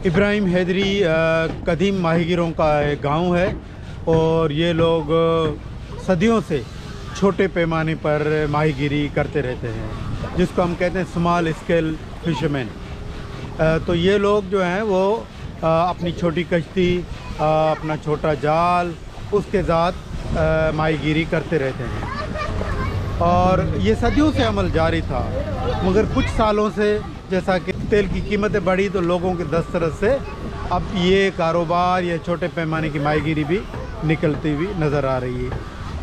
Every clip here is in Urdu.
ابراہیم حیدری قدیم ماہی گیروں کا ایک گاؤں ہے اور یہ لوگ صدیوں سے چھوٹے پیمانے پر ماہی گیری کرتے رہتے ہیں، جس کو ہم کہتے ہیں اسمال اسکیل فشرمین۔ تو یہ لوگ جو ہیں وہ اپنی چھوٹی کشتی، اپنا چھوٹا جال، اس کے ذات ماہی گیری کرتے رہتے ہیں اور یہ صدیوں سے عمل جاری تھا، مگر کچھ سالوں سے جیسا کہ تیل کی قیمتیں بڑھی تو لوگوں کے دسترس سے اب یہ کاروبار یا چھوٹے پیمانے کی ماہی گیری بھی نکلتی ہوئی نظر آ رہی ہے۔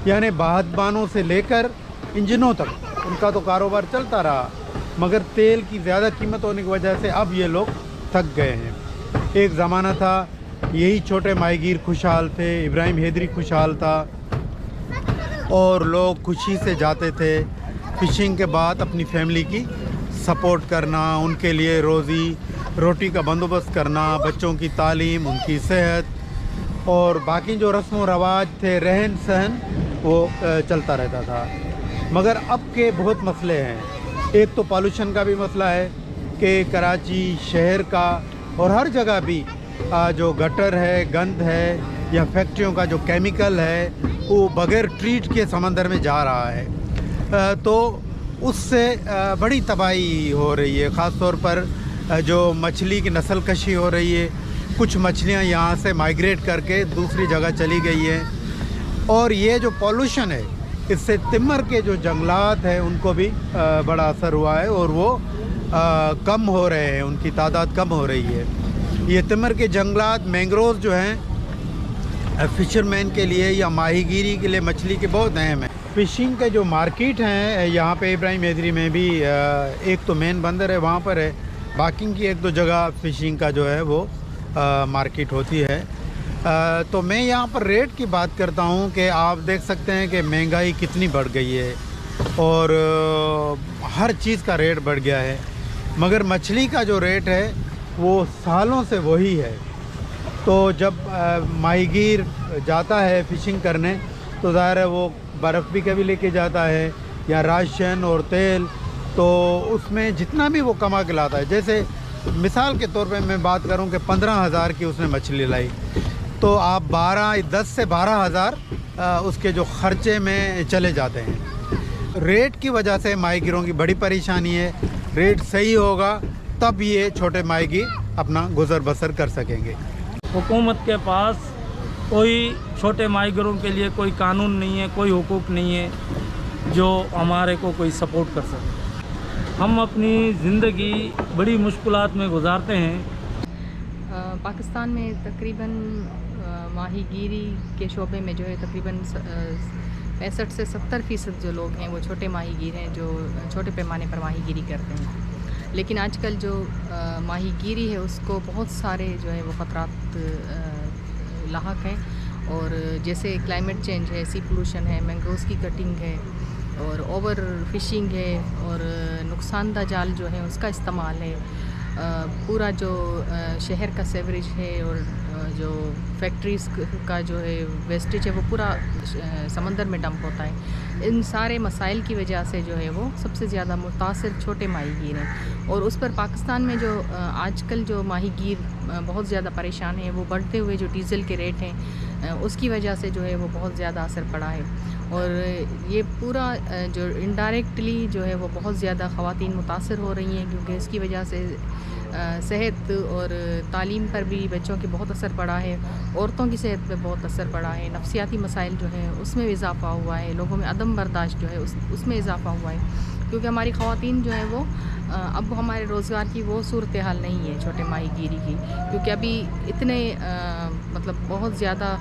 یعنی باہدبانوں سے لے کر انجنوں تک ان کا تو کاروبار چلتا رہا، مگر تیل کی زیادہ قیمت ہونے کی وجہ سے اب یہ لوگ تھک گئے ہیں۔ ایک زمانہ تھا یہی چھوٹے ماہی گیر خوشحال تھے، ابراہیم حیدری خوشحال تھا اور لوگ خوشی سے جاتے تھے فشنگ کے بعد اپنی فیملی کی سپورٹ کرنا، ان کے لیے روٹی کا بندوبست کرنا، بچوں کی تعلیم، ان کی صحت اور باقی جو رسم و رواج تھے، رہن سہن، وہ چلتا رہتا تھا۔ مگر اب کے بہت مسئلے ہیں۔ ایک تو پالوشن کا بھی مسئلہ ہے کہ کراچی شہر کا اور ہر جگہ بھی جو گٹر ہے، گند ہے یا فیکٹریوں کا جو کیمیکل ہے وہ بغیر ٹریٹ کے سمندر میں جا رہا ہے، تو اس سے بڑی تباہی ہو رہی ہے۔ خاص طور پر جو مچھلی کی نسل کشی ہو رہی ہے، کچھ مچھلیاں یہاں سے مائیگریٹ کر کے دوسری جگہ چلی گئی ہیں، اور یہ جو پولوشن ہے اس سے تمر کے جو جنگلات ہیں ان کو بھی بڑا اثر ہوا ہے اور وہ کم ہو رہے ہیں، ان کی تعداد کم ہو رہی ہے۔ یہ تمر کے جنگلات، مینگروز جو ہیں فشرمین کے لیے یا ماہی گیری کے لیے مچھلی کے بہت اہم ہیں۔ فشنگ کے جو مارکیٹ ہیں یہاں پہ ابراہیم حیدری میں بھی ایک تو مین بندر ہے، وہاں پر ہے، باقی کی ایک دو جگہ فشنگ کا جو ہے وہ مارکیٹ ہوتی ہے۔ تو میں یہاں پر ریٹ کی بات کرتا ہوں کہ آپ دیکھ سکتے ہیں کہ مہنگائی کتنی بڑھ گئی ہے اور ہر چیز کا ریٹ بڑھ گیا ہے، مگر مچھلی کا جو ریٹ ہے وہ سالوں سے وہی ہے۔ تو جب ماہی گیر جاتا ہے فشنگ کرنے تو ظاہر ہے وہ برف بھی کبھی لے کے جاتا ہے یا راشن اور تیل، تو اس میں جتنا بھی وہ کما کے لاتا ہے، جیسے مثال کے طور پہ میں بات کروں کہ 15,000 کی اس نے مچھلی لائی تو آپ 10 سے 12,000 اس کے جو خرچے میں چلے جاتے ہیں۔ ریٹ کی وجہ سے ماہی گیروں کی بڑی پریشانی ہے۔ ریٹ صحیح ہوگا تب یہ چھوٹے ماہی گیر اپنا گزر بسر کر سکیں گے۔ حکومت کے پاس کوئی چھوٹے ماہی گیروں کے لیے کوئی قانون نہیں ہے، کوئی حقوق نہیں ہے جو ہمارے کو کوئی سپورٹ کر سکے۔ ہم اپنی زندگی بڑی مشکلات میں گزارتے ہیں۔ پاکستان میں تقریباً ماہی گیری کے شعبے میں جو ہے تقریباً 65 سے 70% جو لوگ ہیں وہ چھوٹے ماہی گیر ہیں جو چھوٹے پیمانے پر ماہی گیری کرتے ہیں۔ لیکن آج کل جو ماہی گیری ہے اس کو بہت سارے جو ہے وہ خطرات لاحق ہیں، اور جیسے کلائمیٹ چینج ہے، سی پولوشن ہے، مینگروز کی کٹنگ ہے اور اوور فشنگ ہے اور نقصان دہ جال جو ہے اس کا استعمال ہے، پورا جو شہر کا سیوریج ہے اور جو فیکٹریز کا جو ہے ویسٹیج ہے وہ پورا سمندر میں ڈمپ ہوتا ہے۔ ان سارے مسائل کی وجہ سے جو ہے وہ سب سے زیادہ متاثر چھوٹے ماہی گیر ہیں، اور اس پر پاکستان میں جو آج کل جو ماہی گیر بہت زیادہ پریشان ہیں وہ بڑھتے ہوئے جو ڈیزل کے ریٹ ہیں اس کی وجہ سے جو ہے وہ بہت زیادہ اثر پڑا ہے، اور یہ پورا جو انڈائریکٹلی جو ہے وہ بہت زیادہ خواتین متاثر ہو رہی ہیں، کیونکہ اس کی وجہ سے صحت اور تعلیم پر بھی بچوں کی بہت اثر پڑا ہے، عورتوں کی صحت پہ بہت اثر پڑا ہے، نفسیاتی مسائل جو ہیں اس میں اضافہ ہوا ہے، لوگوں میں عدم برداشت جو ہے اس میں اضافہ ہوا ہے، کیونکہ ہماری خواتین جو ہیں وہ اب ہمارے روزگار کی وہ صورتحال نہیں ہے چھوٹے ماہی گیری کی، کیونکہ ابھی اتنے مطلب بہت زیادہ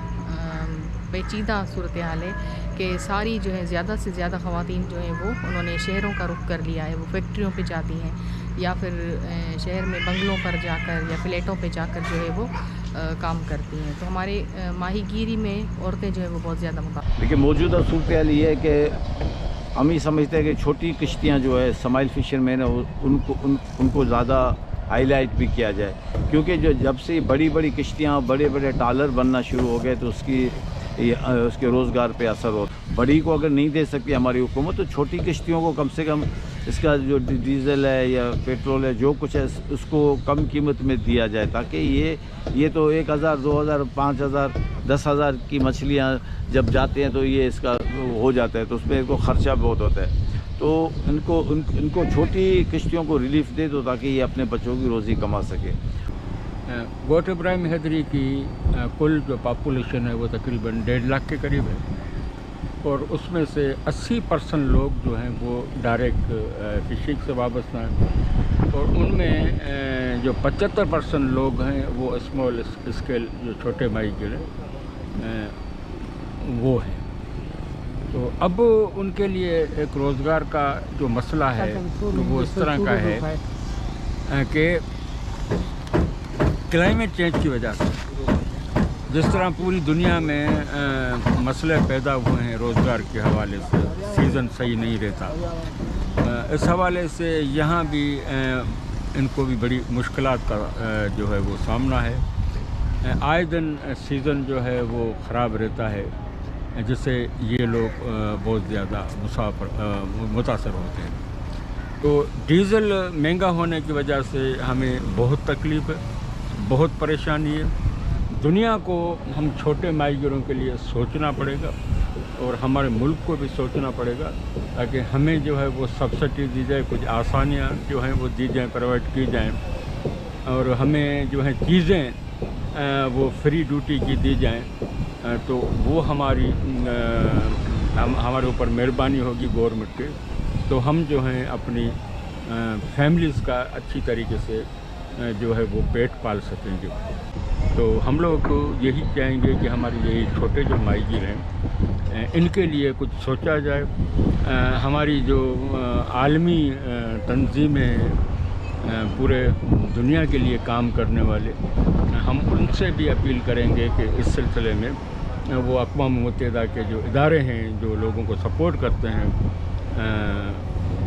پیچیدہ صورتحال ہے کہ ساری جو ہے زیادہ سے زیادہ خواتین جو ہیں وہ انہوں نے شہروں کا رخ کر لیا ہے، وہ فیکٹریوں پہ جاتی ہیں یا پھر شہر میں بنگلوں پر جا کر یا فلیٹوں پہ جا کر جو ہے وہ کام کرتی ہیں، تو ہمارے ماہی گیری میں عورتیں جو ہے وہ بہت زیادہ متاثر۔ لیکن موجودہ صورتحال یہ ہے کہ ہم یہ سمجھتے ہیں کہ چھوٹی کشتیاں جو ہے اسمال فشرمین ہیں ان کو زیادہ ہائی لائٹ بھی کیا جائے، کیونکہ جب سے بڑی بڑی کشتیاں بڑے بڑے ٹالر بننا شروع ہو گئے تو اس کی اس کے روزگار پہ اثر ہو. بڑی کو اگر نہیں دے سکتی ہماری حکومت تو چھوٹی کشتیوں کو کم سے کم اس کا جو ڈیزل ہے یا پیٹرول ہے جو کچھ ہے اس کو کم قیمت میں دیا جائے تاکہ یہ تو 1000 2000 5000 10,000 کی مچھلیاں جب جاتے ہیں تو یہ اس کا ہو جاتا ہے تو اس میں کو خرچہ بہت ہوتا ہے. تو ان کو چھوٹی کشتیوں کو ریلیف دے دو تاکہ یہ اپنے بچوں کی روزی کما سکے. گوٹ ابراہیم حیدری کی کل جو پاپولیشن ہے وہ تقریباً 1.5 لاکھ کے قریب ہے اور اس میں سے 80% لوگ جو ہیں وہ ڈائریکٹ فشنگ سے وابستہ ہیں اور ان میں جو 75% لوگ ہیں وہ اسمال اسکیل جو چھوٹے ماہی گیر ہیں وہ ہیں. تو اب ان کے لیے ایک روزگار کا جو مسئلہ ہے وہ اس طرح کا ہے کہ کلائمیٹ چینج کی وجہ سے جس طرح پوری دنیا میں مسئلے پیدا ہوئے ہیں روزگار کے حوالے سے سیزن صحیح نہیں رہتا اس حوالے سے یہاں بھی ان کو بھی بڑی مشکلات کا جو ہے وہ سامنا ہے. آئے دن سیزن جو ہے وہ خراب رہتا ہے جس سے یہ لوگ بہت زیادہ متاثر ہوتے ہیں. تو ڈیزل مہنگا ہونے کی وجہ سے ہمیں بہت تکلیف ہے, بہت پریشانی ہے. دنیا کو ہم چھوٹے ماہی گیروں کے لیے سوچنا پڑے گا اور ہمارے ملک کو بھی سوچنا پڑے گا تاکہ ہمیں جو ہے وہ سبسڈی دی جائے, کچھ آسانیاں جو ہیں وہ دی جائیں, پرووائڈ کی جائیں اور ہمیں جو ہیں چیزیں وہ فری ڈیوٹی کی دی جائیں تو وہ ہمارے اوپر مہربانی ہوگی گورنمنٹ کے. تو ہم جو ہیں اپنی فیملیز کا اچھی طریقے سے جو ہے وہ پیٹ پال سکیں گے. تو ہم لوگ یہی چاہیں گے کہ ہمارے یہی چھوٹے جو ماہی گیر ہیں ان کے لیے کچھ سوچا جائے. ہماری جو عالمی تنظیمیں پورے دنیا کے لیے کام کرنے والے, ہم ان سے بھی اپیل کریں گے کہ اس سلسلے میں وہ اقوام متحدہ کے جو ادارے ہیں جو لوگوں کو سپورٹ کرتے ہیں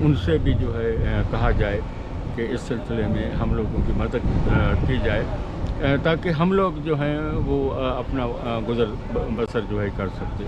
ان سے بھی جو ہے کہا جائے کہ اس سلسلے میں ہم لوگوں کی مدد کی جائے تاکہ ہم لوگ جو ہیں وہ اپنا گزر بسر جو ہے کر سکتے.